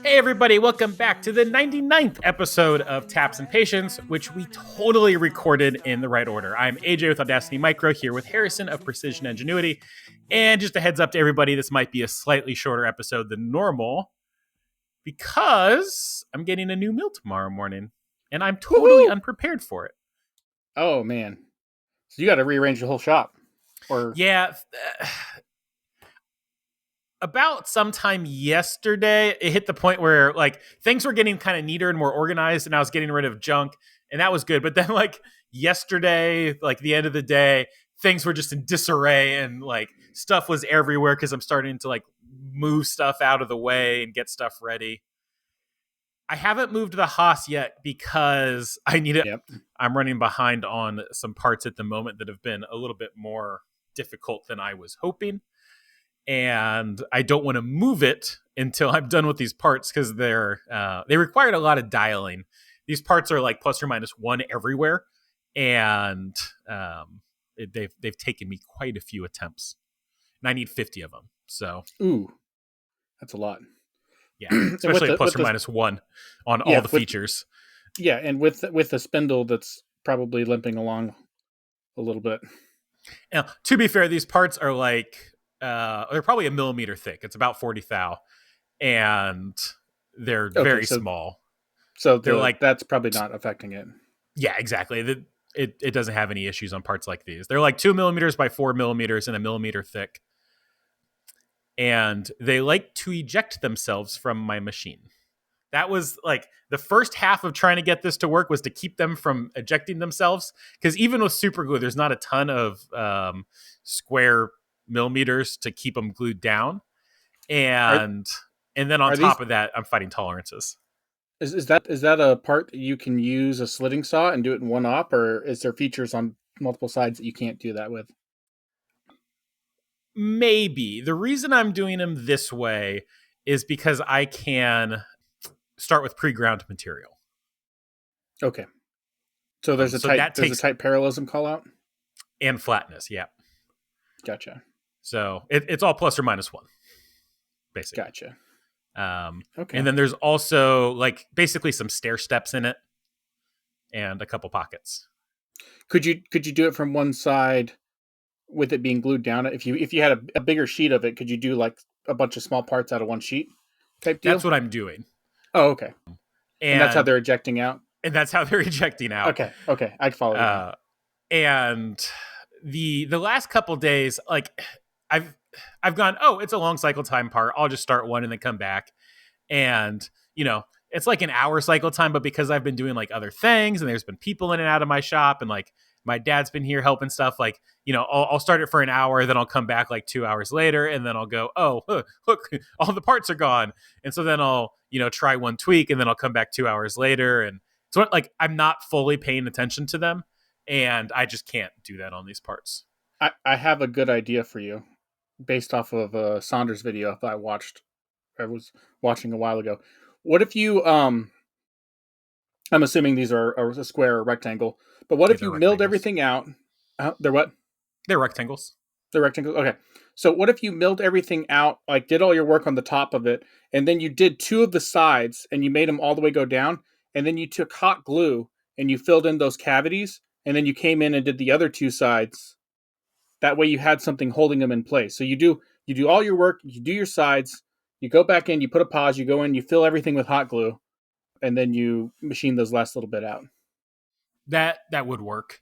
Hey everybody, welcome back to the 99th episode of Taps and Patience, which we totally recorded in the right order. I'm AJ with Audacity Micro here with Harrison of Precision Ingenuity. And just a heads up to everybody, this might be a slightly shorter episode than normal because I'm getting a new mill tomorrow morning and I'm totally Woohoo! unprepared for it. Oh man, so you got to rearrange the whole shop, or Yeah, about sometime yesterday, it hit the point where like things were getting kind of neater and more organized, and I was getting rid of junk, and that was good. But then like yesterday, like the end of the day, things were just in disarray, and like stuff was everywhere because I'm starting to like move stuff out of the way and get stuff ready. I haven't moved the Haas yet because I need it. yep. I'm running behind on some parts at the moment that have been a little bit more difficult than I was hoping, and I don't want to move it until I'm done with these parts because they required a lot of dialing. These parts are like plus or minus one everywhere, and they've taken me quite a few attempts, and I need 50 of them. So Ooh, that's a lot. yeah, And especially at plus or minus one on all the with features. and with the spindle that's probably limping along a little bit. Now, to be fair, these parts are like they're probably a millimeter thick. It's about 40 thou, and they're Okay, very small. so They're like that's probably not affecting it. Yeah, exactly. It doesn't have any issues on parts like these. They're like 2 millimeters by 4 millimeters and a millimeter thick. And they like to eject themselves from my machine. That was like the first half of trying to get this to work was to keep them from ejecting themselves. Because even with super glue, there's not a ton of square millimeters to keep them glued down. Are And then on are these top of that, I'm fighting tolerances. is that a part that you can use a slitting saw and do it in one op, or is there features on multiple sides that you can't do that with? Maybe. The reason I'm doing them this way is because I can start with pre-ground material. Okay, so So that there's a takes tight parallelism call out. and flatness, yeah. Gotcha, So it's all plus or minus one, basically. gotcha. And Okay. then there's also like basically some stair steps in it and a couple pockets. Could you do it from one side with it being glued down? If you had a bigger sheet of it, could you do like a bunch of small parts out of one sheet type That's deal? what I'm doing, Oh, okay. And that's how and they're ejecting out. that's how they're ejecting out. Okay, I can follow you now. And the last couple days, like I've I've gone, oh, it's a long cycle time part. I'll just start one and then come back. And, it's like an hour cycle time, but because I've been doing like other things and there's been people in and out of my shop and like my dad's been here helping stuff, like, I'll start it for an hour, then I'll come back like 2 hours later and then I'll go, oh, look, all the parts are gone. And so then I'll, try one tweak and then I'll come back 2 hours later. And so like I'm not fully paying attention to them and I just can't do that on these parts. I have a good idea for you, based off of a Saunders video that I was watching a while ago. What if you I'm assuming these are a square or rectangle, but what Yeah, if they're you milled rectangles. everything out? They're what? They're rectangles. The rectangle. Okay. So what if you milled everything out, like did all your work on the top of it, and then you did two of the sides and you made them all the way go down, and then you took hot glue and you filled in those cavities, and then you came in and did the other two sides. That way you had something holding them in place. So you do all your work, you do your sides, you go back in, you put a pause, you go in, you fill everything with hot glue, and then you machine those last little bit out. That would work.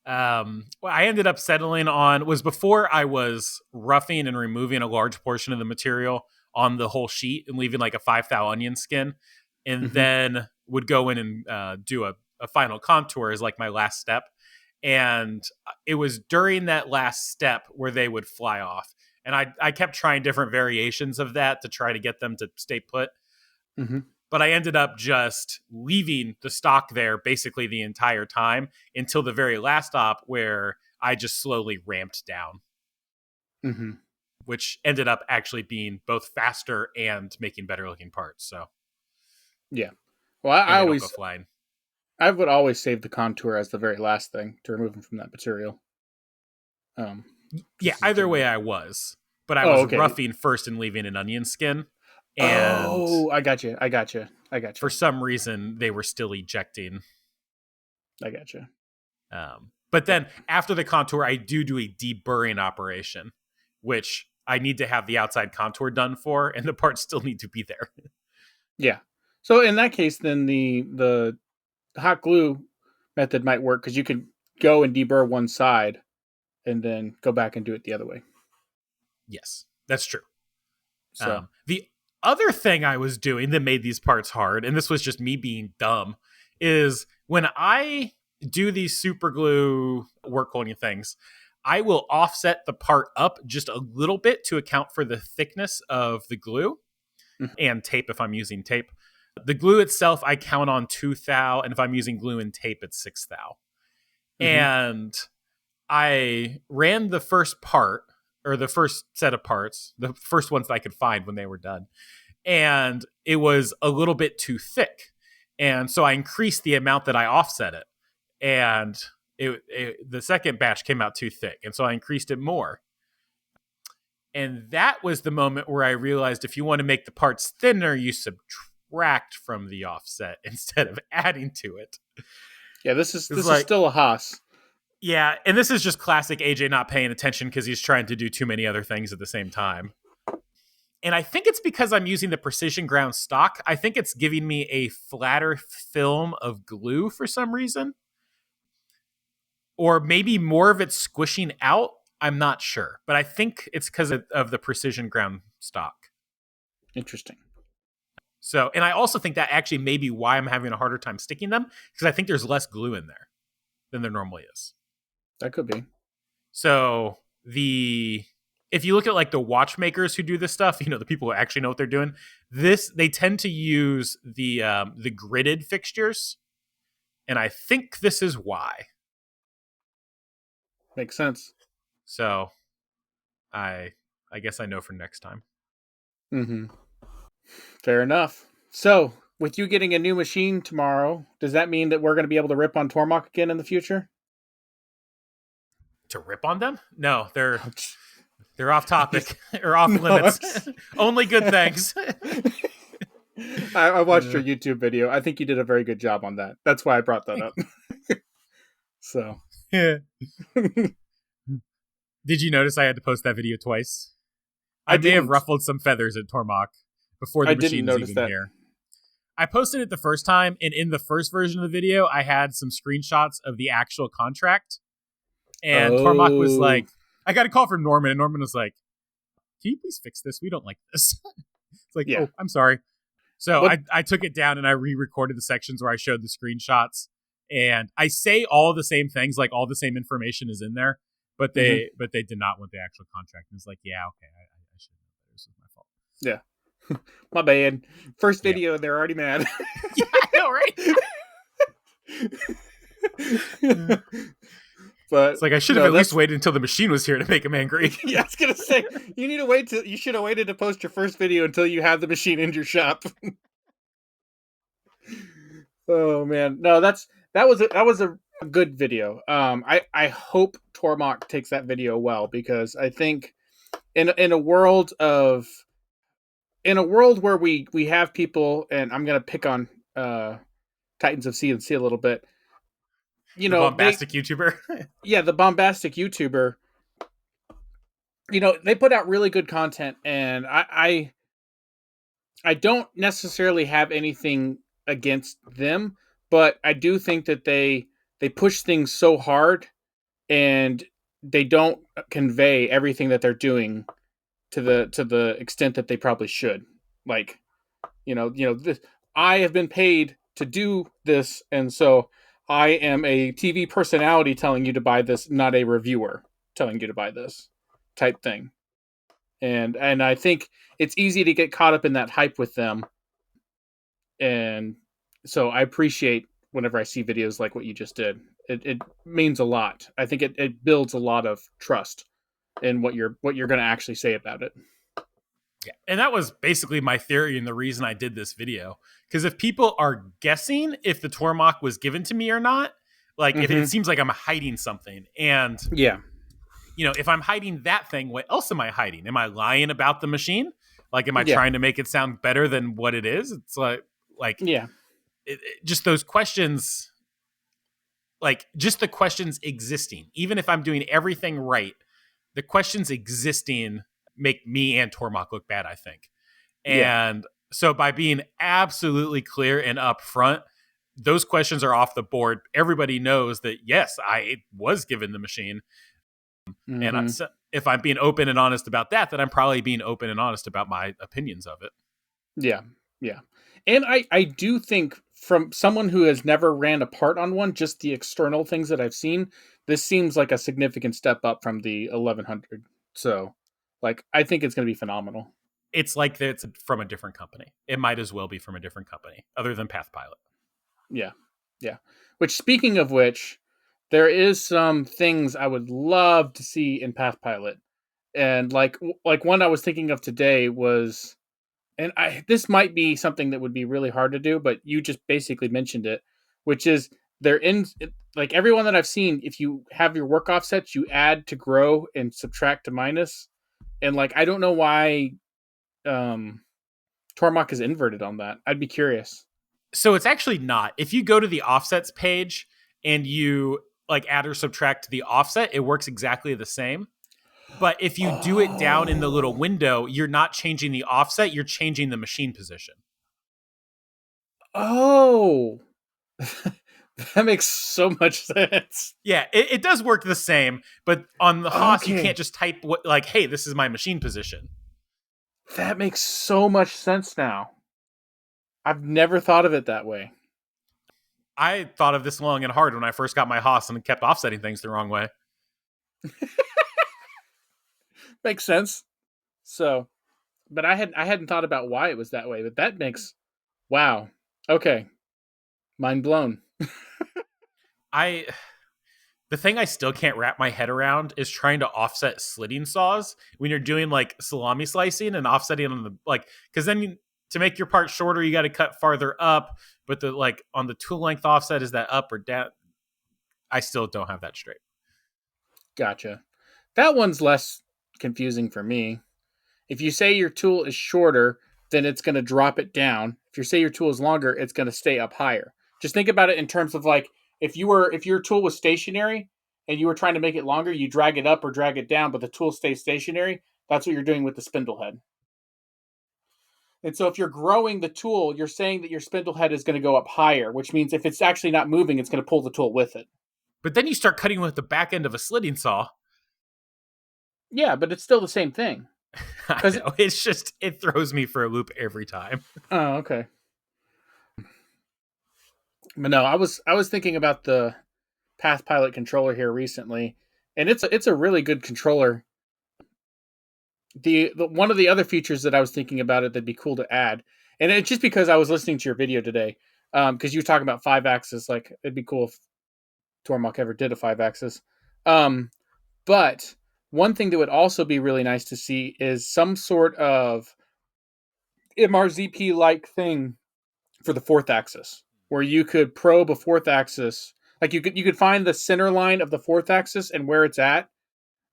What I ended up settling on was before I was roughing and removing a large portion of the material on the whole sheet and leaving like a 5 thou onion skin, and Mm-hmm. then would go in and do a final contour as like my last step. And it was during that last step where they would fly off. And I kept trying different variations of that to try to get them to stay put, Mm-hmm. but I ended up just leaving the stock there basically the entire time until the very last stop where I just slowly ramped down, Mm-hmm. which ended up actually being both faster and making better looking parts. So, Yeah. Well, and they don't go flying. I would always save the contour as the very last thing to remove them from that material. Yeah, Just as a either way general. I was, but I Oh, was okay. roughing first and leaving an onion skin. And Oh, I got you. for some reason, they were still ejecting. I got you. But then after the contour, I do a deburring operation, which I need to have the outside contour done for, and the parts still need to be there. Yeah. So in that case, then the hot glue method might work because you could go and deburr one side and then go back and do it the other way. Yes, that's true. So the other thing I was doing that made these parts hard, and this was just me being dumb, is when I do these super glue work holding things, I will offset the part up just a little bit to account for the thickness of the glue and tape if I'm using tape. The glue itself, I count on 2 thou, and if I'm using glue and tape, it's 6 thou. And I ran the first part, or the first set of parts, the first ones that I could find when they were done, and it was a little bit too thick. And so I increased the amount that I offset it. And the second batch came out too thick. And so I increased it more. And that was the moment where I realized if you want to make the parts thinner, you subtract from the offset instead of adding to it. Yeah, this is still a Haas. Yeah, and this is just classic AJ not paying attention because he's trying to do too many other things at the same time. And I think it's because I'm using the precision ground stock. I think it's giving me a flatter film of glue for some reason. Or maybe more of it squishing out. I'm not sure. But I think it's because of the precision ground stock. Interesting. So, and I also think that actually may be why I'm having a harder time sticking them, because I think there's less glue in there than there normally is. That could be. So if you look at like the watchmakers who do this stuff, you know, the people who actually know what they're doing, they tend to use the gridded fixtures. And I think this is why. Makes sense. So I guess I know for next time. Fair enough. So with you getting a new machine tomorrow, does that mean that we're going to be able to rip on Tormach again in the future? To rip on them? No, they're off topic or off limits. Only good things. I watched your YouTube video. I think you did a very good job on that. That's why I brought that up. So, yeah. Did you notice I had to post that video twice? I may have ruffled some feathers at Tormach before the machine was even here. I posted it the first time, and in the first version of the video, I had some screenshots of the actual contract. And Tormach was like, I got a call from Norman, and Norman was like, can you please fix this? We don't like this. It's like, oh, I'm sorry. So I took it down and I re-recorded the sections where I showed the screenshots. And I say all the same things, like all the same information is in there, but they did not want the actual contract. And it's like, yeah, okay, I should know better. This was my fault. Yeah. My bad. First video, they're already mad. Yeah, I know, right? But it's like I should have at least waited until the machine was here to make him angry. Yeah, I was gonna say you should have waited to post your first video until you had the machine in your shop. Oh man, no, that was a good video. I hope Tormach takes that video well, because I think in a world where we have people, and I'm gonna pick on Titans of CNC a little bit. You know, bombastic YouTuber. Yeah, the bombastic YouTuber. You know, they put out really good content, and I don't necessarily have anything against them, but I do think that they push things so hard, and they don't convey everything that they're doing to the extent that they probably should. Like, this, I have been paid to do this, and so I am a TV personality telling you to buy this, not a reviewer telling you to buy this type thing. And I think it's easy to get caught up in that hype with them. And so I appreciate whenever I see videos like what you just did. It means a lot. I think it builds a lot of trust in what you're going to actually say about it. Yeah. And that was basically my theory and the reason I did this video. Because if people are guessing if the Tormach was given to me or not, like if it seems like I'm hiding something. And yeah, if I'm hiding that thing, what else am I hiding? Am I lying about the machine? Like, am I Yeah. trying to make it sound better than what it is? It's like Yeah. just those questions, like just the questions existing, even if I'm doing everything right, the questions existing make me and Tormach look bad, I think. Yeah. And so by being absolutely clear and upfront, those questions are off the board. Everybody knows that, yes, I was given the machine. And Mm-hmm. if I'm being open and honest about that, then I'm probably being open and honest about my opinions of it. Yeah. Yeah. And I do think from someone who has never ran a part on one, just the external things that I've seen, this seems like a significant step up from the 1100. So, like, I think it's going to be phenomenal. It's like it's from a different company. It might as well be from a different company other than Pathpilot. Yeah. Yeah. Which, speaking of which, there is some things I would love to see in Pathpilot. And like one I was thinking of today was, and this might be something that would be really hard to do, but you just basically mentioned it, which is they're in like everyone that I've seen. If you have your work offsets, you add to grow and subtract to minus, and like I don't know why um, Tormach is inverted on that. I'd be curious. So it's actually not. If you go to the offsets page and you like add or subtract to the offset, it works exactly the same. But if you do it down in the little Oh, window, you're not changing the offset, you're changing the machine position. oh, that makes so much sense. Yeah, it does work the same, but on the Haas, you can't Okay, just type what like, hey, this is my machine position. that makes so much sense now. I've never thought of it that way. I thought of this long and hard when I first got my Haas and kept offsetting things the wrong way. Makes sense. So, but I hadn't thought about why it was that way. But that makes wow. Okay, mind blown. I The thing I still can't wrap my head around is trying to offset slitting saws when you're doing like salami slicing and offsetting on the like, because then to make your part shorter, you got to cut farther up. But the like on the tool length offset, is that up or down? I still don't have that straight. Gotcha. That one's less confusing for me. If you say your tool is shorter, then it's going to drop it down. If you say your tool is longer, it's going to stay up higher. Just think about it in terms of like if your tool was stationary and you were trying to make it longer, you drag it up or drag it down, but the tool stays stationary. That's what you're doing with the spindle head. And so if you're growing the tool, you're saying that your spindle head is going to go up higher, which means if it's actually not moving, it's going to pull the tool with it. But then you start cutting with the back end of a slitting saw. Yeah, but it's still the same thing. I Because know. It's just, it throws me for a loop every time. oh, okay. But no, I was thinking about the Path Pilot controller here recently, and it's a really good controller. The one of the other features that I was thinking about it that'd be cool to add, and it's just because I was listening to your video today, because you were talking about 5-axis, like it'd be cool if Tormach ever did a 5-axis. Um, but one thing that would also be really nice to see is some sort of MRZP like thing for the fourth axis, where you could probe a fourth axis. Like you could find the center line of the fourth axis and where it's at,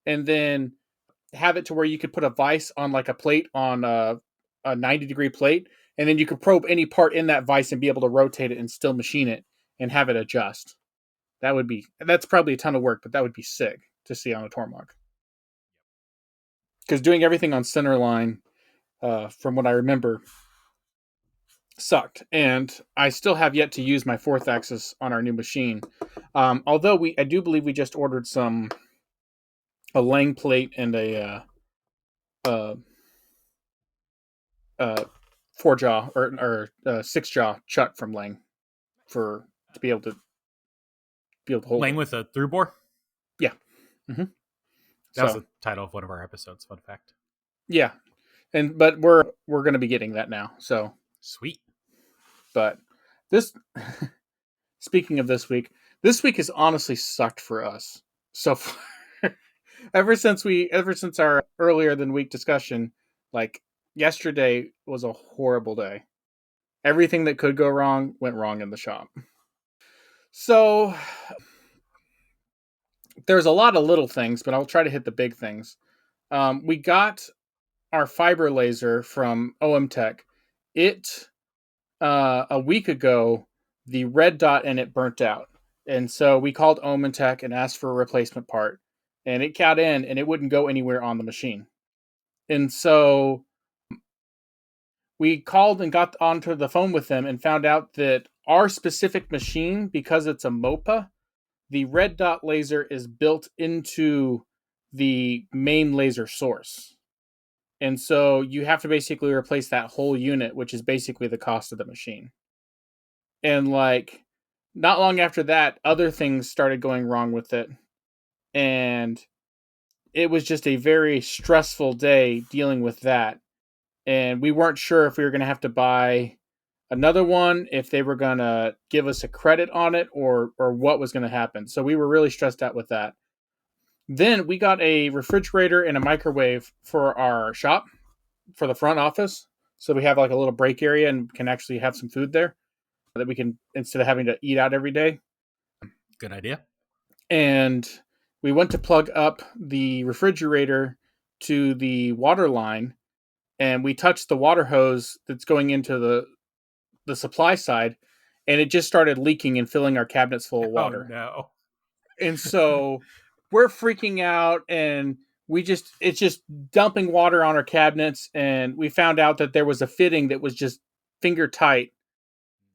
and then have it to where you could put a vise on like a plate on a 90-degree plate, and then you could probe any part in that vise and be able to rotate it and still machine it and have it adjust. That's probably a ton of work, but that would be sick to see on a Tormach. Because doing everything on center line, from what I remember, sucked, and I still have yet to use my fourth axis on our new machine. Although I do believe we just ordered a Lang plate and uh, four jaw or six jaw chuck from Lang for to be able to hold Lang it. with a through bore. Yeah. Mm-hmm. That was So the title of one of our episodes. Fun fact. yeah, but we're going to be getting that now. So, Sweet. but this speaking of this week has honestly sucked for us so far. ever since our earlier than week discussion, like yesterday was a horrible day. Everything that could go wrong went wrong in the shop. So there's a lot of little things, but I'll try to hit the big things. We got our fiber laser from OM Tech, it a week ago, the red dot in it burnt out. And so we called Omen Tech and asked for a replacement part. And it got in and it wouldn't go anywhere on the machine. And so we called and got onto the phone with them and found out that our specific machine, because it's a MOPA, the red dot laser is built into the main laser source. And so you have to basically replace that whole unit, which is basically the cost of the machine. And like not long after that, other things started going wrong with it. And it was just a very stressful day dealing with that. And we weren't sure if we were going to have to buy another one, if they were going to give us a credit on it, or what was going to happen. So we were really stressed out with that. Then we got a refrigerator and a microwave for our shop, for the front office. So we have like a little break area and can actually have some food there that we can, instead of having to eat out every day. Good idea. And we went to plug up the refrigerator to the water line, and we touched the water hose that's going into the supply side, and it just started leaking and filling our cabinets full of water. Oh no. And so we're freaking out, and it's just dumping water on our cabinets. And we found out that there was a fitting that was just finger tight.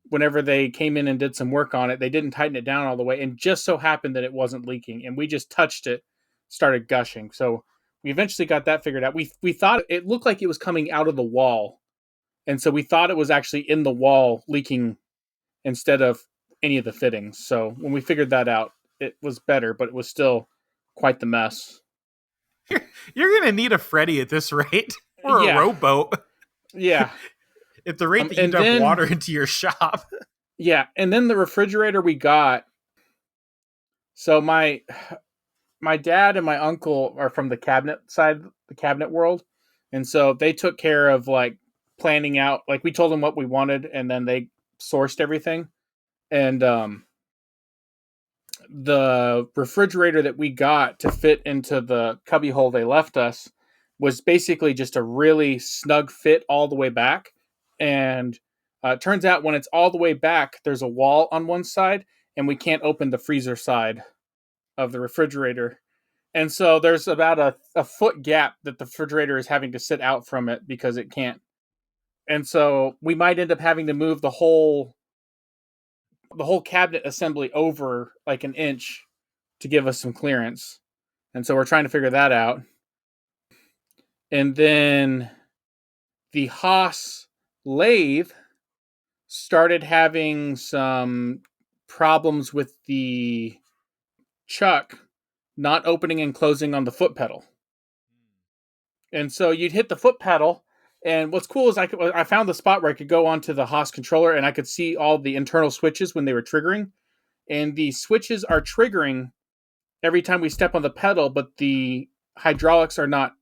Whenever they came in and did some work on it, they didn't tighten it down all the way, and just so happened that it wasn't leaking, and we just touched it, started gushing. So we eventually got that figured out. We thought it looked like it was coming out of the wall, and so we thought it was actually in the wall leaking instead of any of the fittings. So when we figured that out, it was better, but it was still quite the mess. You're gonna need a Freddy at this rate, or a rowboat. Yeah. At the rate that you dump water into your shop. Yeah, and then the refrigerator we got. So my dad and my uncle are from the cabinet side, the cabinet world, and so they took care of like planning out. Like we told them what we wanted, and then they sourced everything. And the refrigerator that we got to fit into the cubby hole they left us was basically just a really snug fit all the way back. And it turns out when it's all the way back, there's a wall on one side, and we can't open the freezer side of the refrigerator. And so there's about a foot gap that the refrigerator is having to sit out from it because it can't. And so we might end up having to move the whole cabinet assembly over like an inch to give us some clearance. And so we're trying to figure that out. And then the Haas lathe started having some problems with the chuck not opening and closing on the foot pedal. And so you'd hit the foot pedal, and what's cool is I found the spot where I could go onto the Haas controller and I could see all the internal switches when they were triggering. And the switches are triggering every time we step on the pedal, but the hydraulics are not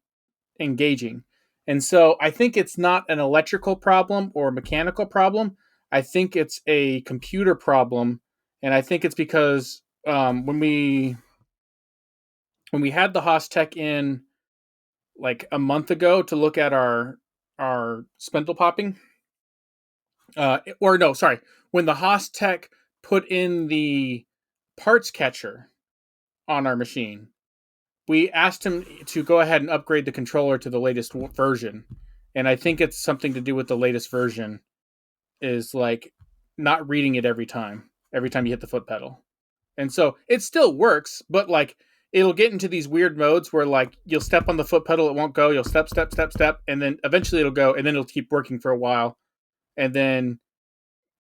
engaging. And so I think it's not an electrical problem or a mechanical problem. I think it's a computer problem. And I think it's because when we had the Haas Tech in like a month ago to look at our spindle popping, when the Haas Tech put in the parts catcher on our machine, we asked him to go ahead and upgrade the controller to the latest version. And I think it's something to do with the latest version is like not reading it every time you hit the foot pedal. And so it still works, but like it'll get into these weird modes where like you'll step on the foot pedal, it won't go. You'll step, and then eventually it'll go, and then it'll keep working for a while. And then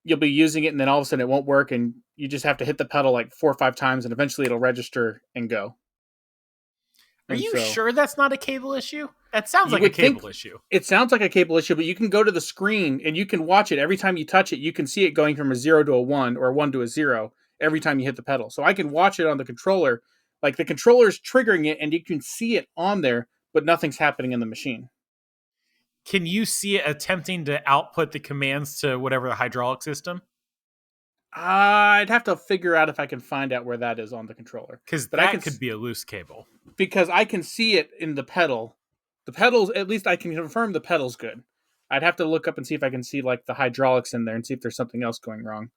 you'll be using it, and then all of a sudden it won't work, and you just have to hit the pedal like 4 or 5 times, and eventually it'll register and go. Are you sure that's not a cable issue? That sounds like a cable issue. It sounds like a cable issue, but you can go to the screen and you can watch it. Every time you touch it, you can see it going from a 0 to a 1 or a 1 to a 0 every time you hit the pedal. So I can watch it on the controller. Like the controller's triggering it and you can see it on there, but nothing's happening in the machine. Can you see it attempting to output the commands to whatever the hydraulic system? I'd have to figure out if I can find out where that is on the controller. Because that could be a loose cable. Because I can see it in the pedal, The pedals, at least I can confirm the pedal's good. I'd have to look up and see if I can see like the hydraulics in there and see if there's something else going wrong.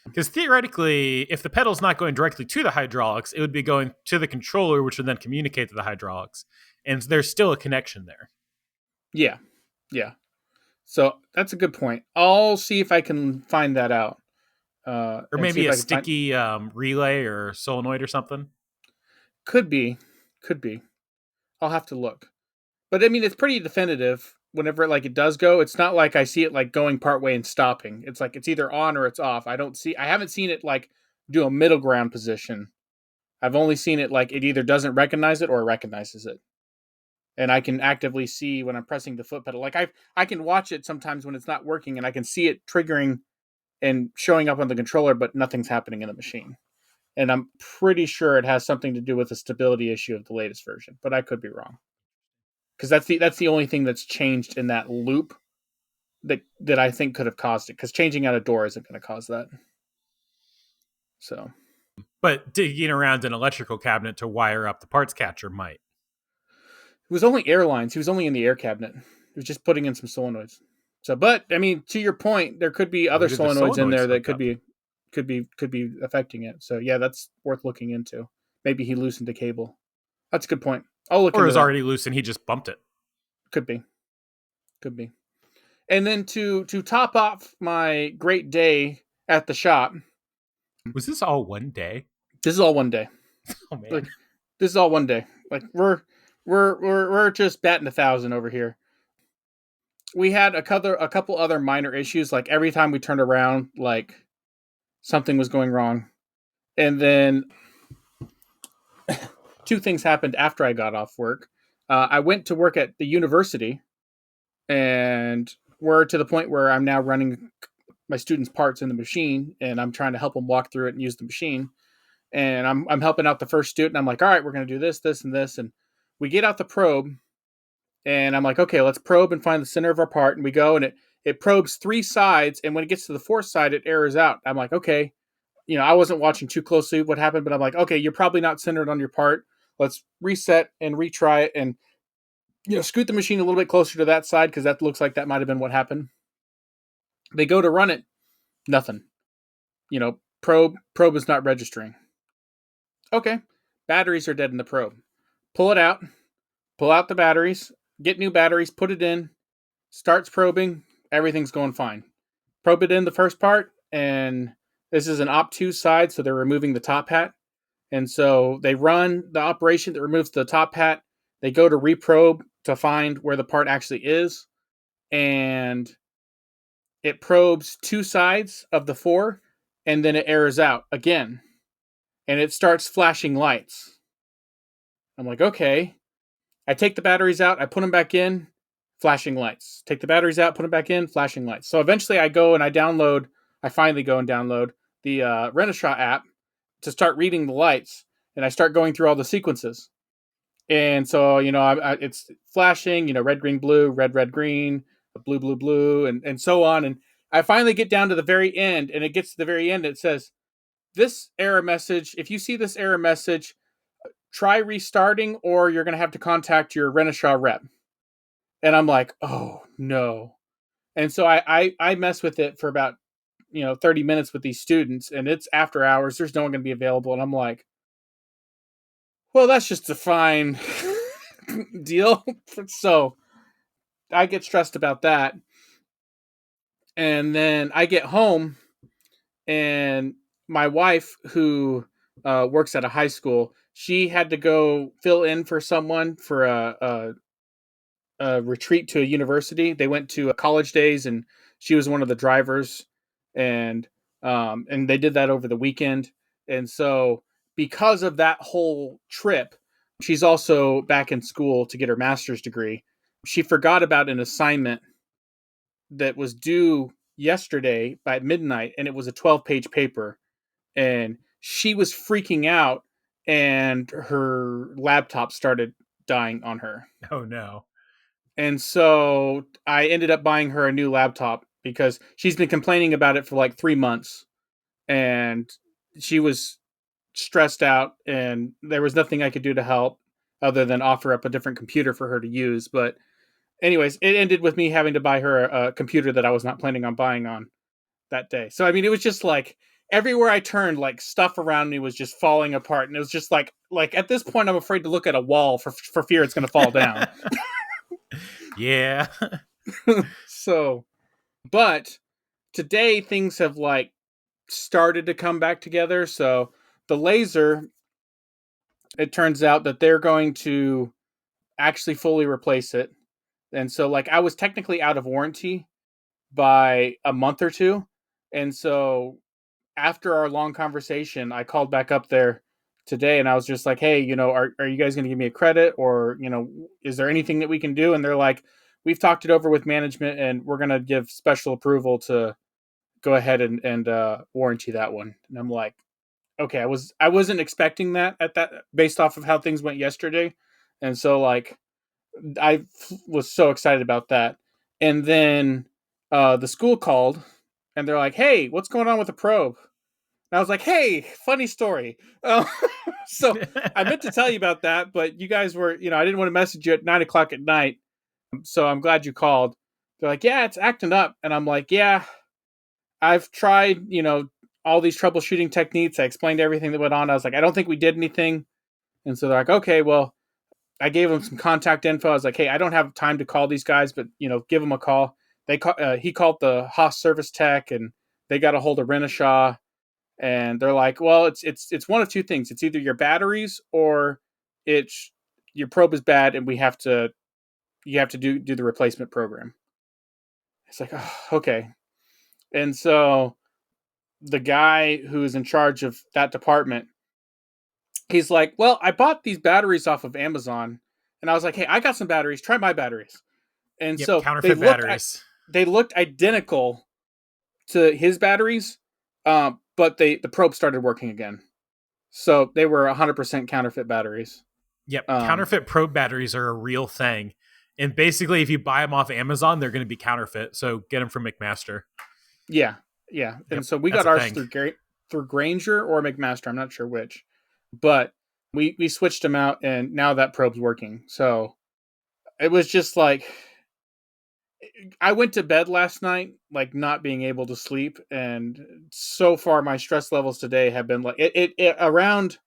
Because theoretically, if the pedal's not going directly to the hydraulics, it would be going to the controller, which would then communicate to the hydraulics. And there's still a connection there. Yeah. Yeah. So that's a good point. I'll see if I can find that out. Or maybe a sticky relay or solenoid or something. Could be. Could be. I'll have to look. But I mean, it's pretty definitive whenever like it does go. It's not like I see it like going part way and stopping. It's like it's either on or it's off. I haven't seen it like do a middle ground position. I've only seen it like it either doesn't recognize it or recognizes it. And I can actively see when I'm pressing the foot pedal. Like I can watch it sometimes when it's not working and I can see it triggering and showing up on the controller, but nothing's happening in the machine. And I'm pretty sure it has something to do with the stability issue of the latest version, but I could be wrong. Because that's the only thing that's changed in that loop that I think could have caused it. Because changing out a door isn't going to cause that. So, but digging around an electrical cabinet to wire up the parts catcher might. It was only airlines. He was only in the air cabinet. He was just putting in some solenoids. So, but I mean, to your point, there could be other solenoids in there that could be affecting it. So yeah, that's worth looking into. Maybe he loosened a cable. That's a good point. I'll look. Or it was already loose and he just bumped it. Could be. And then to top off my great day at the shop. Was this all one day? This is all one day. Oh man. Like, this is all one day. Like we're just batting 1,000 over here. We had a couple other minor issues. Like every time we turned around, like something was going wrong. And then two things happened after I got off work. I went to work at the university, and we're to the point where I'm now running my students' parts in the machine, and I'm trying to help them walk through it and use the machine. And I'm helping out the first student. I'm like, all right, we're going to do this, this, and this. And we get out the probe, and I'm like, okay, let's probe and find the center of our part. And we go, and it probes 3 sides. And when it gets to the 4th side, it errors out. I'm like, okay, I wasn't watching too closely what happened, but I'm like, okay, you're probably not centered on your part. Let's reset and retry it and, scoot the machine a little bit closer to that side because that looks like that might have been what happened. They go to run it. Nothing. Probe is not registering. Okay. Batteries are dead in the probe. Pull it out. Pull out the batteries. Get new batteries. Put it in. Starts probing. Everything's going fine. Probe it in the first part, and this is an obtuse side, so they're removing the top hat. And so they run the operation that removes the top hat. They go to reprobe to find where the part actually is. And it probes 2 sides of the 4, and then it errors out again. And it starts flashing lights. I'm like, okay. I take the batteries out. I put them back in. Flashing lights. Take the batteries out. Put them back in. Flashing lights. So eventually I finally go and download the Renishaw app to start reading the lights. And I start going through all the sequences. And so, it's flashing, red, green, blue, red, red, green, blue, blue, blue, and so on. And I finally get down to the very end, and it gets to the very end. It says, this error message, if you see this error message, try restarting or you're going to have to contact your Renishaw rep. And I'm like, oh, no. And so I mess with it for about, 30 minutes with these students, and it's after hours. There's no one going to be available. And I'm like, well, that's just a fine deal. So I get stressed about that. And then I get home, and my wife, who works at a high school, she had to go fill in for someone for a retreat to a university. They went to a college days, and she was one of the drivers, and they did that over the weekend. And so because of that whole trip, she's also back in school to get her master's degree. She forgot about an assignment that was due yesterday by midnight, and it was a 12-page paper. And she was freaking out, and her laptop started dying on her. Oh, no. And so I ended up buying her a new laptop because she's been complaining about it for like 3 months. And she was stressed out, and there was nothing I could do to help. other than offer up a different computer for her to use. But anyways, it ended with me having to buy her a computer that I was not planning on buying on that day. So I mean, it was just like everywhere I turned, like stuff around me was just falling apart, and it was just like at this point, I'm afraid to look at a wall for fear it's going to fall down. Yeah. So, but today things have like started to come back together. So the laser, it turns out that they're going to actually fully replace it. And so like I was technically out of warranty by a month or two. And so after our long conversation, I called back up there today and I was just like, hey, are you guys going to give me a credit, or, is there anything that we can do? And they're like, we've talked it over with management and we're going to give special approval to go ahead and warranty that one. And I'm like, okay, I wasn't expecting that based off of how things went yesterday. And so like, I was so excited about that. And then the school called and they're like, hey, what's going on with the probe? And I was like, hey, funny story. So I meant to tell you about that, but you guys were, I didn't want to message you at 9:00 at night. So I'm glad you called. They're like, yeah, it's acting up. And I'm like, yeah, I've tried, all these troubleshooting techniques. I explained everything that went on. I was like, I don't think we did anything. And so they're like, okay, well, I gave them some contact info. I was like, hey, I don't have time to call these guys, but, give them a call. He called the Haas service tech and they got a hold of Renishaw. And they're like, well, it's one of two things. It's either your batteries or it's your probe is bad and you have to do the replacement program. It's like, oh, okay. And so the guy who's in charge of that department, he's like, well, I bought these batteries off of Amazon. And I was like, hey, I got some batteries. Try my batteries. And Yep, so counterfeit batteries. they looked identical to his batteries, but the probe started working again. So they were 100% counterfeit batteries. Yep, counterfeit probe batteries are a real thing. And basically, if you buy them off Amazon, they're going to be counterfeit. So get them from McMaster. Yeah, yeah. And Yep, so we that's got a ours thing. through Granger or McMaster. I'm not sure which, but we switched them out, and now that probe's working. So it was just like I went to bed last night, like not being able to sleep, and so far my stress levels today have been like it around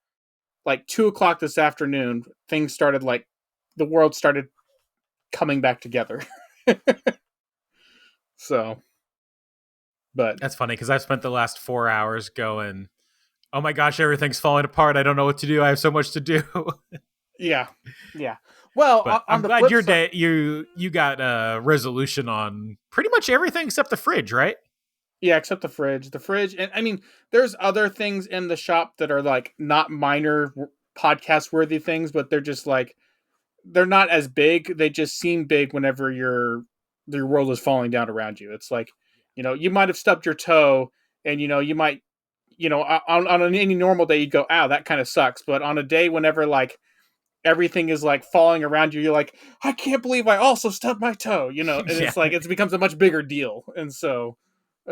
like 2:00 this afternoon. Things started like the world started coming back together. So, but That's funny because I've spent the last 4 hours going, oh my gosh, everything's falling apart. I don't know what to do. I have so much to do. yeah, yeah. Well, But on I'm the glad flip your side, day you got a resolution on pretty much everything except the fridge, right? yeah, except the fridge. The fridge, and I mean, there's other things in the shop that are like not minor podcast worthy things, but they're just like they're not as big. They just seem big whenever your world is falling down around you. It's like, you might have stubbed your toe, and you might, on any normal day you'd go, "Ow, that kind of sucks." But on a day whenever like everything is like falling around you, you're like, "I can't believe I also stubbed my toe," and Yeah. it's like it becomes a much bigger deal, and so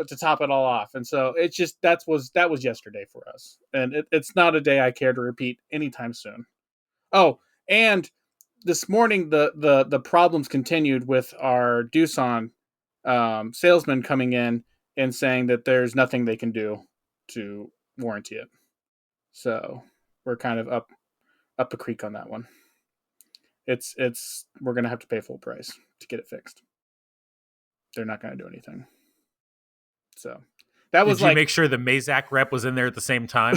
to top it all off, and so it's just that was yesterday for us, and it's not a day I care to repeat anytime soon. Oh, and this morning the problems continued with our Doosan salesman coming in and saying that there's nothing they can do to warranty it. So we're kind of up a creek on that one. It's we're gonna have to pay full price to get it fixed. They're not gonna do anything. So that Did was you like make sure the Mazak rep was in there at the same time?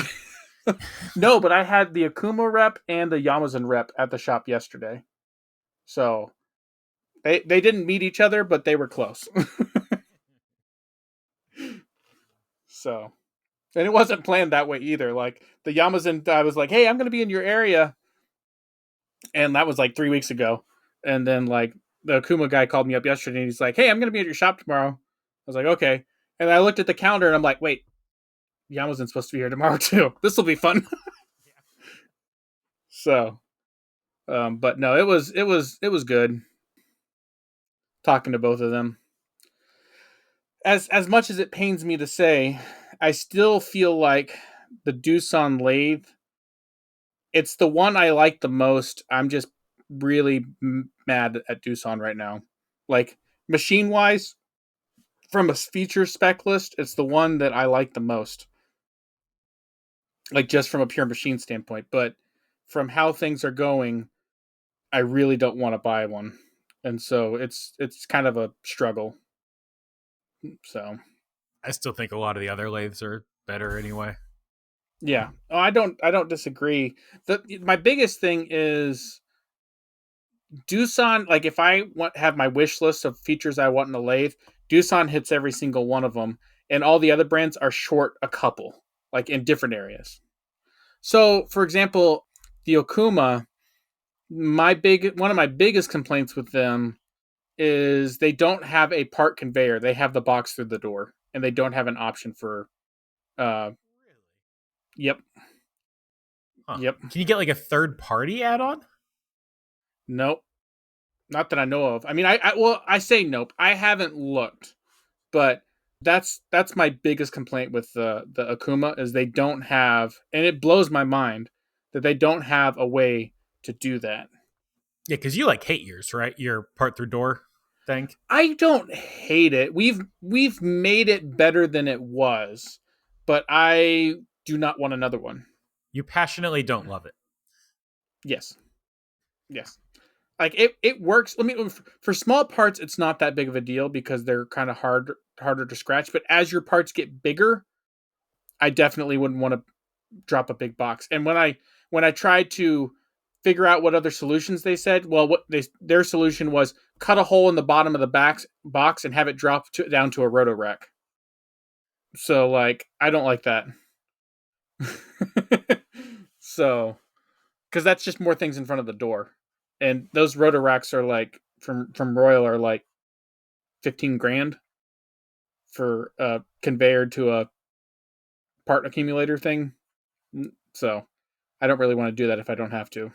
no, but I had the Akuma rep and the Yamazin rep at the shop yesterday. So they didn't meet each other, but they were close. So, and it wasn't planned that way either. Like the Yamazin, I was like, "Hey, I'm going to be in your area," and that was like 3 weeks ago. And then like the Akuma guy called me up yesterday, and he's like, "Hey, I'm going to be at your shop tomorrow." I was like, "Okay," and I looked at the calendar, and I'm like, "Wait, Yamazin's supposed to be here tomorrow too. This will be fun." So, but no, it was good talking to both of them. As much as it pains me to say, I still feel like the Doosan lathe It's the one I like the most. I'm just really mad at Doosan right now. Like machine wise, from a feature spec list, it's the one that I like the most. Like just from a pure machine standpoint, but from how things are going, I really don't want to buy one, and so it's kind of a struggle. So I still think a lot of the other lathes are better anyway. yeah, oh, I don't disagree. My biggest thing is Doosan. Like if I have my wish list of features I want in a lathe, Doosan hits every single one of them, and all the other brands are short a couple, like in different areas. So, for example, the Okuma, one of my biggest complaints with them is they don't have a part conveyor. They have the box through the door, and they don't have an option for. Uh, Really? yep, Huh. yep, Can you get like a third party add on? nope, not that I know of. I mean, I say nope. I haven't looked, but that's my biggest complaint with the Akuma is they don't have, and it blows my mind that they don't have a way to do that. Yeah, because you like hate yours, right? Your part through door thing. I don't hate it. We've made it better than it was, but I do not want another one. You passionately don't love it. Yes. Yes. Like it works. Let me for small parts it's not that big of a deal because they're kind of harder to scratch, but as your parts get bigger, I definitely wouldn't want to drop a big box. And when I tried to figure out what other solutions they said, well, their solution was cut a hole in the bottom of the box and have it drop down to a roto rack. So like I don't like that. So because that's just more things in front of the door, and those rotor racks are like from Royal are like 15 grand for a conveyor to a part accumulator thing. So I don't really want to do that if I don't have to.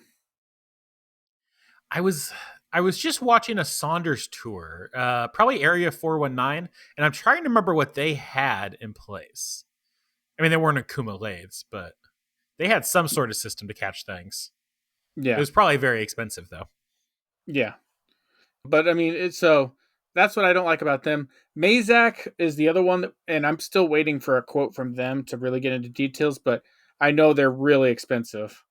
I was I was just watching a Saunders tour, probably Area 419, and I'm trying to remember what they had in place. I mean, they weren't Akuma lathes, but they had some sort of system to catch things. It Yeah, was probably very expensive though. yeah. But I mean, it's so that's what I don't like about them. Mazak is the other one, and I'm still waiting for a quote from them to really get into details. But I know they're really expensive,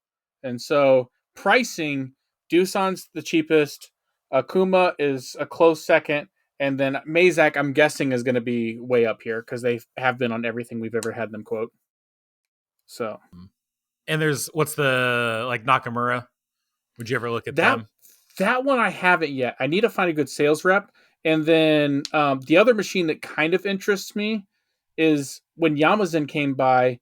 and so pricing, Doosan's the cheapest. Akuma is a close second, and then Mazak, I'm guessing, is going to be way up here because they have been on everything we've ever had them quote. So And there's what's the like Nakamura? Would you ever look at that them? that one I haven't yet. I need to find a good sales rep. And then the other machine that kind of interests me is when Yamazin came by,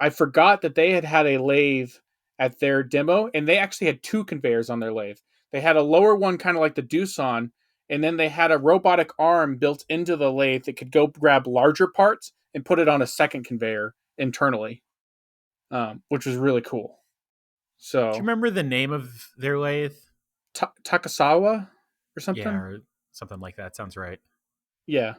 I forgot that they had a lathe at their demo, and they actually had two conveyors on their lathe. They had a lower one, kind of like the Doosan, and then they had a robotic arm built into the lathe that could go grab larger parts and put it on a second conveyor internally, which was really cool. Do you So remember the name of their lathe? Takasawa or Yeah, something. or something like that. Sounds right. Yeah,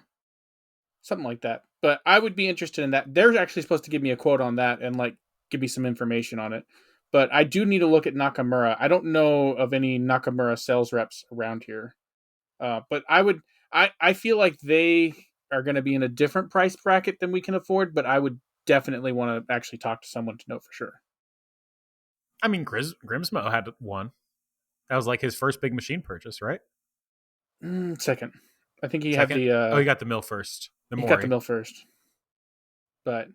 something like that. But I would be interested in that. They're actually supposed to give me a quote on that and like give me some information on it. But I do need to look at Nakamura. I don't know of any Nakamura sales reps around here. But I would. I feel like they are going to be in a different price bracket than we can afford. But I would definitely want to actually talk to someone to know for sure. I mean, Grimsmo had one. That was like his first big machine purchase, right? Second, I think he had Second? the Oh, he got the mill first. The he got the Mori. mill first. But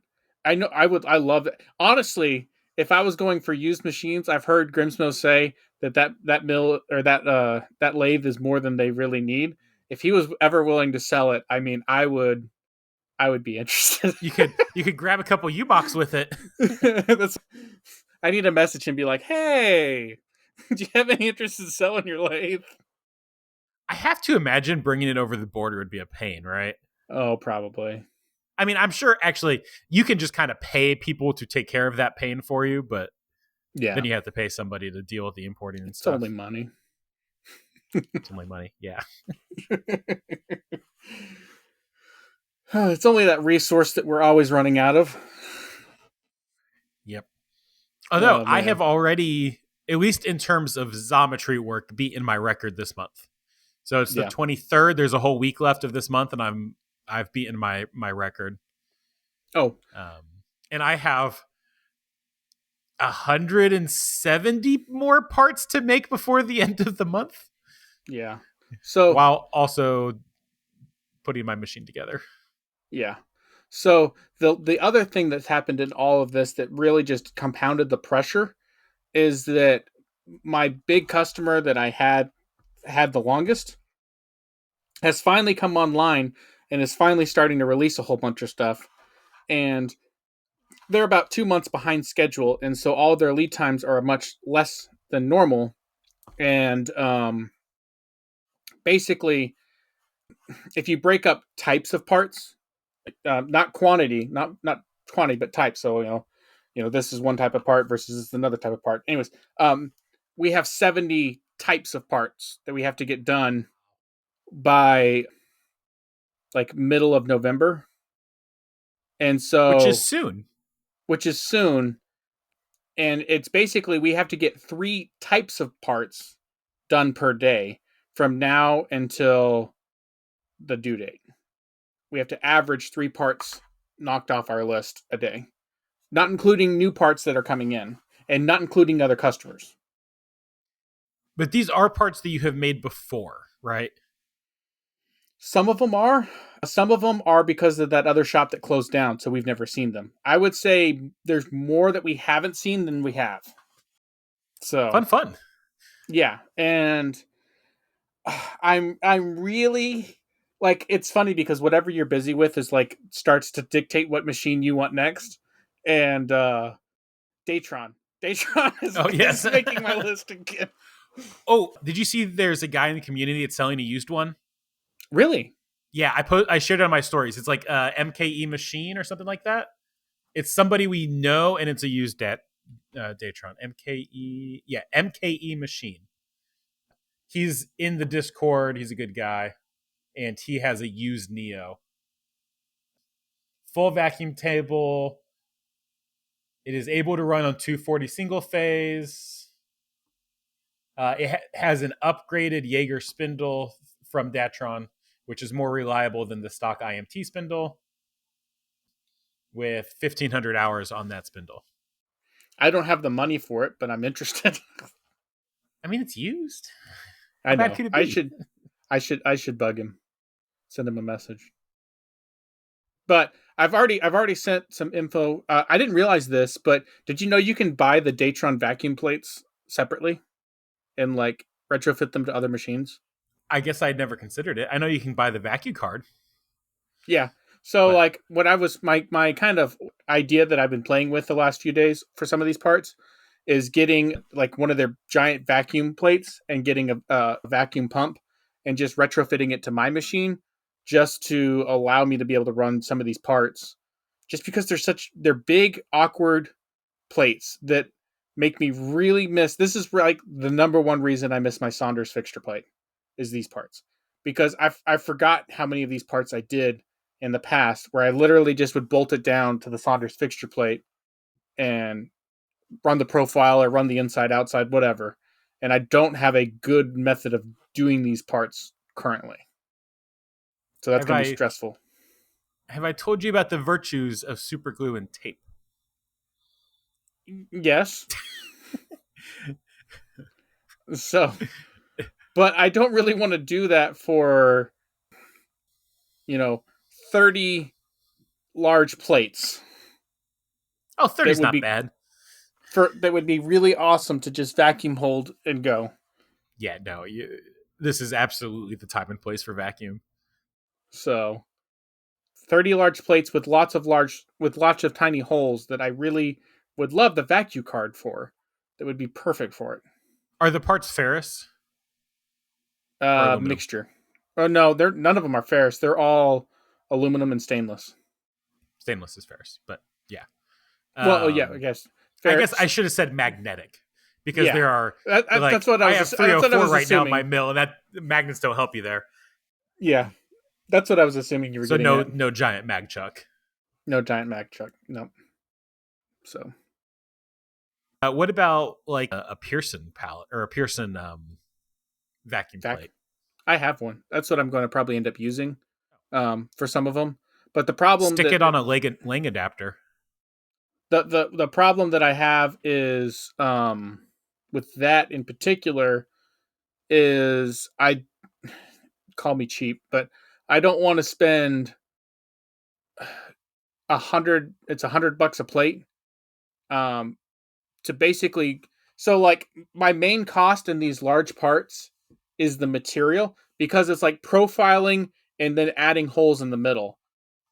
I know I would. I love it. Honestly, if I was going for used machines, I've heard Grimsmo say that mill or that lathe is more than they really need. If he was ever willing to sell it, I mean, I would be interested. You could grab a couple U box with it. That's, I need to message him and be like, "Hey, do you have any interest in selling your lathe?" I have to imagine bringing it over the border would be a pain, right? Oh, probably. I mean, I'm sure actually you can just kind of pay people to take care of that pain for you, but then Yeah, you have to pay somebody to deal with the importing and it's only stuff. money. It's only money. Yeah. It's only that resource that we're always running out of. Yep. Although Oh I have man. already, at least in terms of Xometry work, beaten my record this month. So it's the Yeah. 23rd. There's a whole week left of this month, and I've beaten my record. Oh, And I have 170 more parts to make before the end of the month, yeah. So while also putting my machine together. yeah. So the other thing that's happened in all of this that really just compounded the pressure is that my big customer that I had the longest has finally come online and is finally starting to release a whole bunch of stuff. And they're about 2 months behind schedule, and so all their lead times are much less than normal. And basically, if you break up types of parts, not quantity, not quantity, but type. So this is one type of part versus this is another type of part. Anyways, we have 70 types of parts that we have to get done by like middle of November, and Which is so soon. which is soon. And it's basically we have to get 3 types of parts done per day from now until the due date. We have to average 3 parts knocked off our list a day, not including new parts that are coming in and not including other customers. But these are parts that you have made before, right? Some of them are. Some of them are because of that other shop that closed down, so we've never seen them. I would say there's more that we haven't seen than we have. So, Fun. yeah, and I'm really like it's funny because whatever you're busy with is like starts to dictate what machine you want next. And Datron. Datron is, Oh, is yes. making my list again. Oh, did you see there's a guy in the community that's selling a used one? Really? Yeah, I shared it on my stories. It's like MKE machine or something like that. It's somebody we know, and it's a used Datron. MKE, yeah, MKE machine. He's in the Discord. He's a good guy, and he has a used Neo. Full vacuum table. It is able to run on 240 single phase. It has an upgraded Jaeger spindle from Datron, which is more reliable than the stock IMT spindle, with 1,500 hours on that spindle. I don't have the money for it, but I'm interested. I mean, it's used. How I bad know. could it I be? should I should bug him. Send him a message. But I've already sent some info. I didn't realize this, but did you know you can buy the Datron vacuum plates separately and like retrofit them to other machines? I guess I'd never considered it. I know you can buy the vacuum card, Yeah. So but like what I was my kind of idea that I've been playing with the last few days for some of these parts is getting like one of their giant vacuum plates and getting a vacuum pump and just retrofitting it to my machine just to allow me to be able to run some of these parts just because they're big awkward plates that make me really miss. This is like the number one reason I miss my Saunders fixture plate is these parts because I forgot how many of these parts I did in the past where I literally just would bolt it down to the Saunders fixture plate and run the profile or run the inside outside whatever, and I don't have a good method of doing these parts currently, so that's have going to be I stressful. have I told you about the virtues of super glue and tape? Yes. So but I don't really want to do that for you know 30 large plates Oh, that 30's would not be bad. that would be really awesome to just vacuum hold and go. Yeah, no, this is absolutely the time and place for vacuum. So 30 large plates with lots of tiny holes that I really would love the vacuum card for. That would be perfect for it. Are the parts ferrous or aluminum? Mixture. Oh no, they're none of them are ferrous. They're all aluminum and stainless. Stainless is ferrous, but yeah. Well, oh, yeah, I Um, guess I guess ferrous. I should have said magnetic because Yeah, there are that's like what I have that's what I 304 was right now in my assuming. mill, and that magnets don't help you there. Yeah, that's what I was assuming you were So getting at. no giant mag chuck. No giant Mac truck. No. So What about like a Pearson palette or a Pearson vacuum Vac. plate? I have one. That's what I'm going to probably end up using for some of them. But the problem Stick that it on a Lang adapter. the problem that I have is with that in particular is I call me cheap, but I don't want to spend 100. It's $100 a plate um, to basically. So like my main cost in these large parts is the material because it's like profiling and then adding holes in the middle.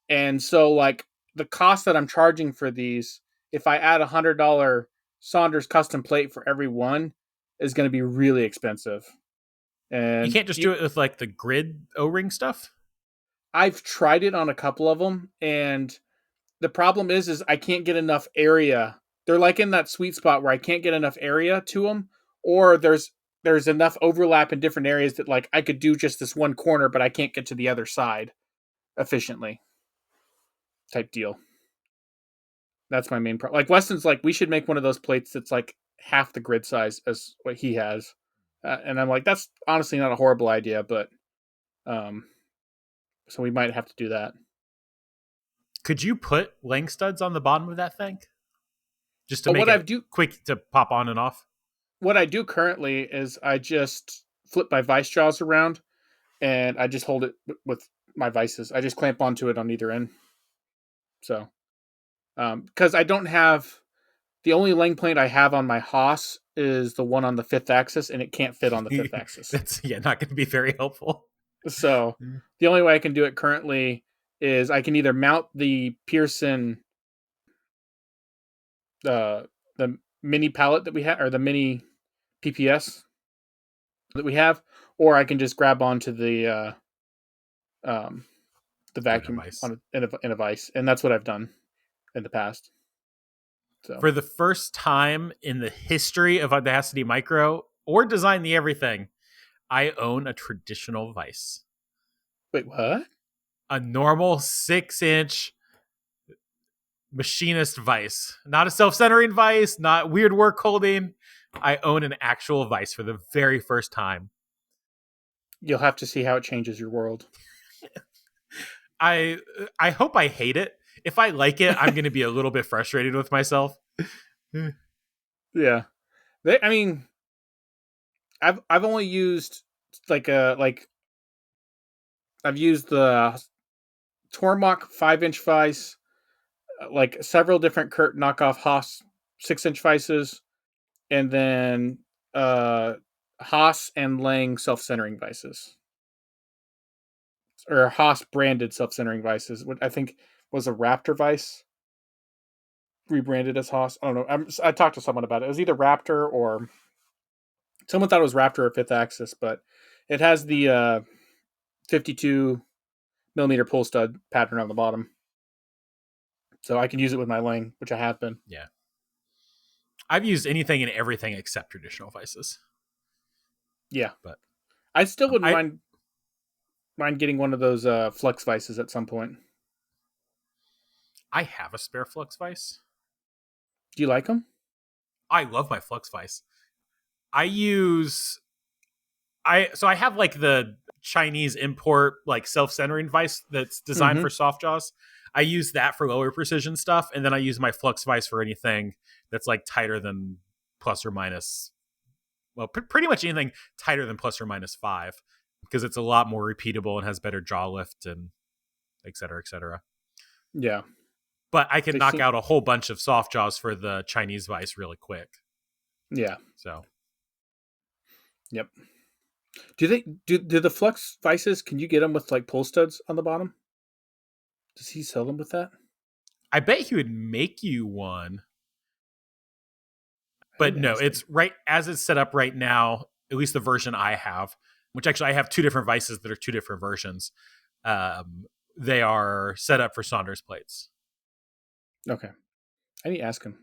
And so like the cost that I'm charging for these, if I add $100 Saunders custom plate for every one, is going to be really expensive. You And can't just do it with like the grid O-ring stuff. I've tried it on a couple of them, and the problem is I can't get enough area. They're like in that sweet spot where I can't get enough area to them, or there's enough overlap in different areas that like I could do just this one corner, but I can't get to the other side efficiently. Type deal. That's my main problem. Like Weston's like, we should make one of those plates that's like half the grid size as what he has, and I'm like, that's honestly not a horrible idea, but um, so we might have to do that. Could you put Lang studs on the bottom of that thing just to But make it quick to pop on and off? what I do currently is I just flip my vice jaws around and I just hold it with my vices. I just clamp onto it on either end. So, because I don't have the only Lang plate I have on my Haas is the one on the fifth axis, and it can't fit on the fifth axis. That's not going to be very helpful. So, the only way I can do it currently is I can either mount the Pearson, the mini pallet that we have, or the mini PPS that we have, or I can just grab onto um, the vacuum on in a vise, and that's what I've done in the past. So for the first time in the history of Audacity Micro or Design the Everything, I own a traditional vise. Wait, what? A normal 6-inch machinist vise, not a self-centering vise, not weird work holding. I own an actual vise for the very first time. You'll have to see how it changes your world. I hope I hate it. If I like it, I'm going to be a little bit frustrated with myself. Yeah, I mean, I've only used I've used the Tormach 5-inch vise, like several different Kurt knockoff Haas 6-inch vices, and then Haas and Lang self-centering vices, or Haas branded self-centering vices. What I think was a Raptor vice, rebranded as Haas. I don't know. I talked to someone about it. It was either Raptor or someone thought it was Raptor or Fifth Axis, but it has the 52 millimeter pull stud pattern on the bottom, so I can use it with my Lang, which I have been. Yeah, I've used anything and everything except traditional vices. Yeah, but I still wouldn't mind getting one of those flex vices at some point. I have a spare flux vise. Do you like them? I love my flux vise. I have like the Chinese import like self-centering vise that's designed for soft jaws. I use that for lower precision stuff, and then I use my flux vise for anything that's like tighter than plus or minus. Well, pretty much anything tighter than plus or minus 5, because it's a lot more repeatable and has better jaw lift and et cetera, et cetera. Yeah. But I can knock out a whole bunch of soft jaws for the Chinese vise really quick. Yeah. So. Yep. Do the flux vices? Can you get them with like pull studs on the bottom? Does he sell them with that? I bet he would make you one. But no, it's right as it's set up right now, at least the version I have, which actually I have two different vices that are two different versions. They are set up for Saunders plates. Okay. I need to ask him.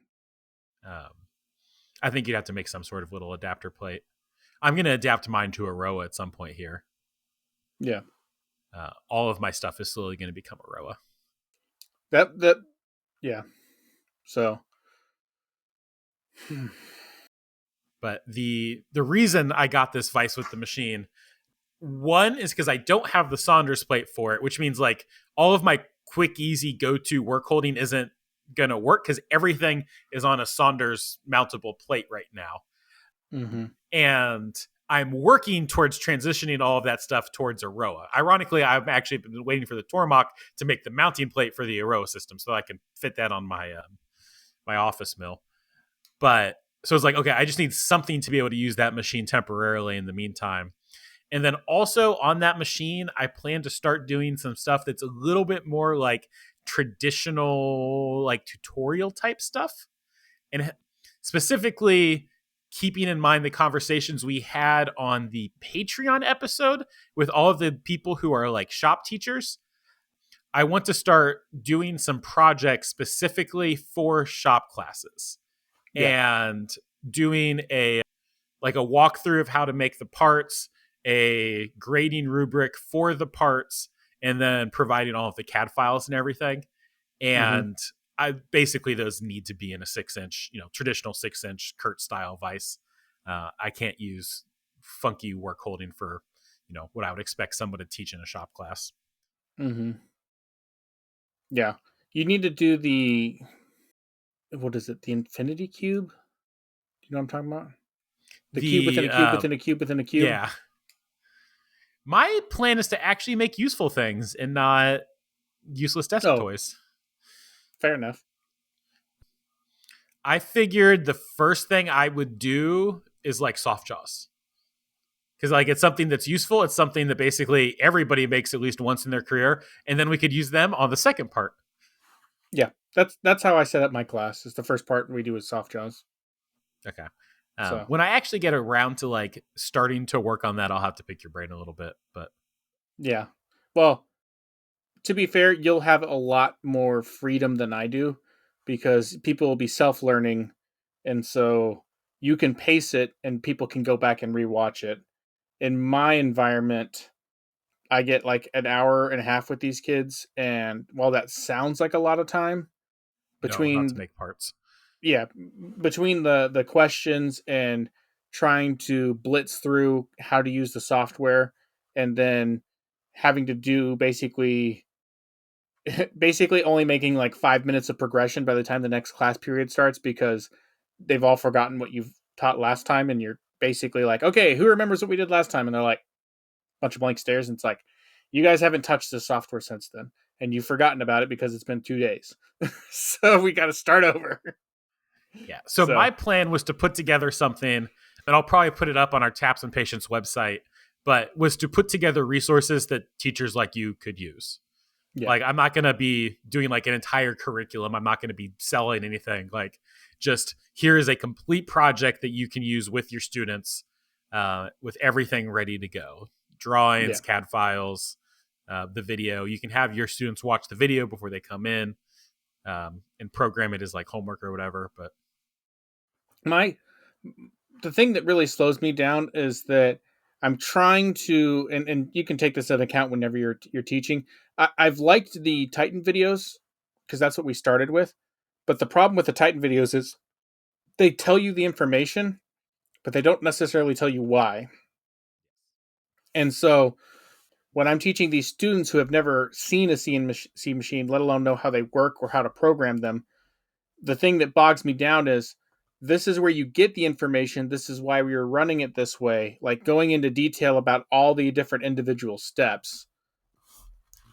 I think you'd have to make some sort of little adapter plate. I'm going to adapt mine to a Rowa at some point here. Yeah. All of my stuff is slowly going to become a Rowa. That yeah. So But the reason I got this vice with the machine, one is because I don't have the Saunders plate for it, which means like all of my quick, easy go-to work holding isn't gonna work because everything is on a Saunders mountable plate right now. Mm-hmm. And I'm working towards transitioning all of that stuff towards Aroa. Ironically, I've actually been waiting for the Tormach to make the mounting plate for the Aroa system so I can fit that on my my office mill. But so it's like, okay, I just need something to be able to use that machine temporarily in the meantime. And then also on that machine, I plan to start doing some stuff that's a little bit more like traditional, like tutorial type stuff. And specifically, keeping in mind the conversations we had on the Patreon episode with all of the people who are like shop teachers, I want to start doing some projects specifically for shop classes Yeah. and doing a like a walkthrough of how to make the parts, a grading rubric for the parts, and then providing all of the CAD files and everything. Mm-hmm. And I basically those need to be in a 6-inch, traditional 6-inch Kurt style vise. I can't use funky work holding for, what I would expect someone to teach in a shop class. Mm-hmm. Yeah. You need to do the, what is it? The infinity cube? Do you know what I'm talking about? The cube within The a cube within a cube within a cube? Yeah, my plan is to actually make useful things and not useless desk Oh, toys. fair enough. I figured the first thing I would do is like soft jaws. Because like it's something that's useful. It's something that basically everybody makes at least once in their career, and then we could use them on the second part. Yeah. That's how I set up my class. Is the first part we do is soft jaws. Okay. So When I actually get around to like starting to work on that, I'll have to pick your brain a little bit. But yeah. Well, to be fair, you'll have a lot more freedom than I do because people will be self-learning, and so you can pace it and people can go back and rewatch it. In my environment, I get like an hour and a half with these kids, and while that sounds like a lot of time, no, not to between make parts. yeah, between the questions and trying to blitz through how to use the software, and then having to do basically only making like 5 minutes of progression by the time the next class period starts because they've all forgotten what you've taught last time, and you're basically like, okay, who remembers what we did last time? And they're like, bunch of blank stares, and it's like, you guys haven't touched this software since then, and you've forgotten about it because it's been 2 days. So we got to start over. Yeah. So my So plan was to put together something, and I'll probably put it up on our Taps and Patients website, but was to put together resources that teachers like you could use. yeah, Like, I'm not going to be doing like an entire curriculum. I'm not going to be selling anything. Like, just here is a complete project that you can use with your students with everything ready to go. yeah. Drawings, CAD files, the video. You can have your students watch the video before they come in and program it as like homework or whatever. But My the thing that really slows me down is that I'm trying to, and you can take this into account whenever you're teaching. I've liked the Titan videos because that's what we started with, but the problem with the Titan videos is they tell you the information, but they don't necessarily tell you why. And so when I'm teaching these students who have never seen a C machine, let alone know how they work or how to program them, the thing that bogs me down is this is where you get the information. This is why we were running it this way, like going into detail about all the different individual steps.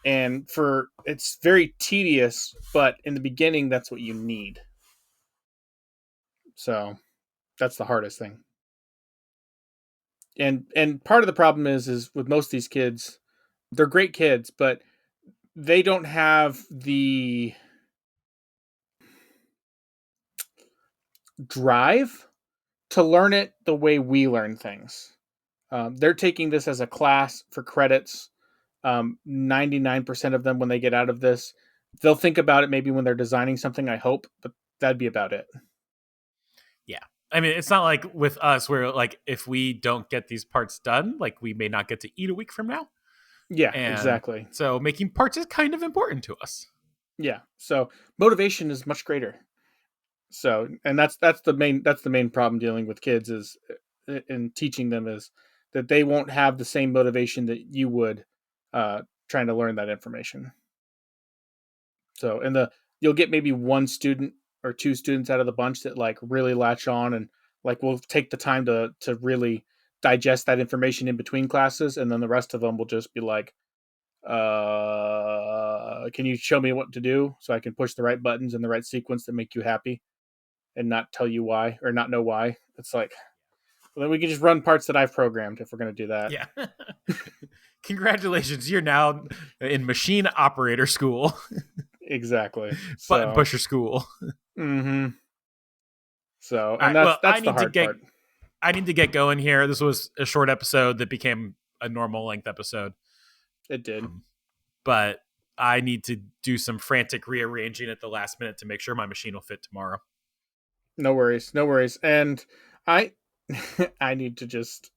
And for it's very tedious, but in the beginning, that's what you need. So that's the hardest thing. And part of the problem is with most of these kids, they're great kids, but they don't have the drive to learn it the way we learn things. They're taking this as a class for credits. 99% of them, when they get out of this, they'll think about it maybe when they're designing something, I hope, but that'd be about it. yeah. I mean, it's not like with us where like if we don't get these parts done, like we may not get to eat a week from now. Yeah, And exactly. so making parts is kind of important to us. Yeah. So motivation is much greater. So, and that's the main problem dealing with kids is in teaching them is that they won't have the same motivation that you would trying to learn that information. So, you'll get maybe one student or two students out of the bunch that like really latch on and like will take the time to really digest that information in between classes, and then the rest of them will just be like, can you show me what to do so I can push the right buttons in the right sequence that make you happy and not tell you why or not know why? It's like, well, then we can just run parts that I've programmed if we're going to do that. Yeah. Congratulations. You're now in machine operator school. Exactly. Button pusher school. Mm-hmm. So, and right, that's the hard part. I need to get going here. This was a short episode that became a normal length episode. It did. But I need to do some frantic rearranging at the last minute to make sure my machine will fit tomorrow. No worries. No worries. And I need to just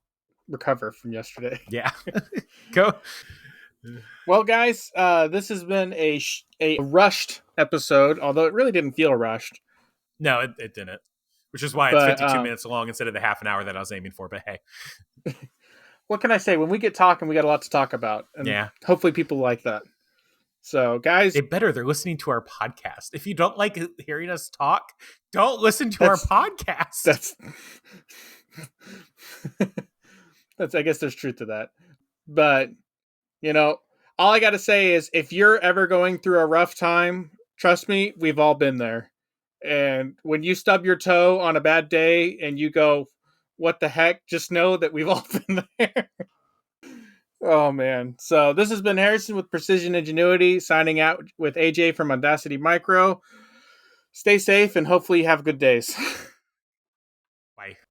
recover from yesterday. Yeah. Go. Well, guys, this has been a rushed episode, although it really didn't feel rushed. No, it didn't. Which is why it's 52 minutes long instead of the half an hour that I was aiming for. But hey. What can I say? When we get talking, we got a lot to talk about. And yeah. Hopefully people like that. So, guys. They're listening to our podcast. If you don't like hearing us talk, don't listen to our podcast. I guess there's truth to that. But, all I got to say is if you're ever going through a rough time, trust me, we've all been there. And when you stub your toe on a bad day and you go, what the heck? Just know that we've all been there. Oh, man. So this has been Harrison with Precision Ingenuity, signing out with AJ from Audacity Micro. Stay safe and hopefully you have good days.